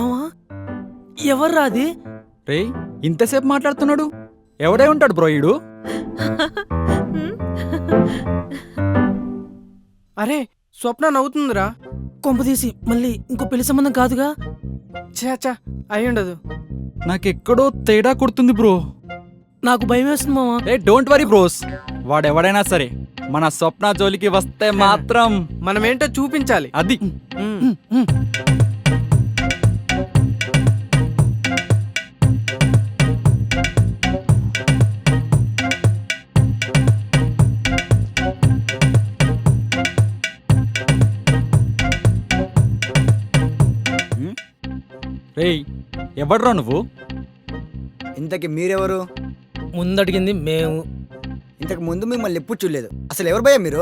మావా ఎవర్రా అది? రే ఇంతసేపు మాట్లాడుతున్నాడు, ఎవడై ఉంటాడు బ్రో ఈడు? అరే స్వప్న నవ్వుతుందిరా. కొంపదీసి మళ్ళీ ఇంకో పెళ్లి సంబంధం కాదుగా? చాచా అయి ఉండదు. నాకెక్కడో తేడా కొడుతుంది బ్రో. నాకు భయం వేస్తుంది మావా. ఏ డోంట్ వరీ బ్రోస్, వాడెవడైనా సరే మన స్వప్న జోలికి వస్తే మాత్రం మనమేంటో చూపించాలి. అది రేయ్ ఎవడ్రా నువ్వు? ఇంతకి మీరెవరు? ముందడిగింది మేము. ఇంతకు ముందు మిమ్మల్ని ఎప్పుడు చూడలేదు. అసలు ఎవరు భయ్యా మీరు?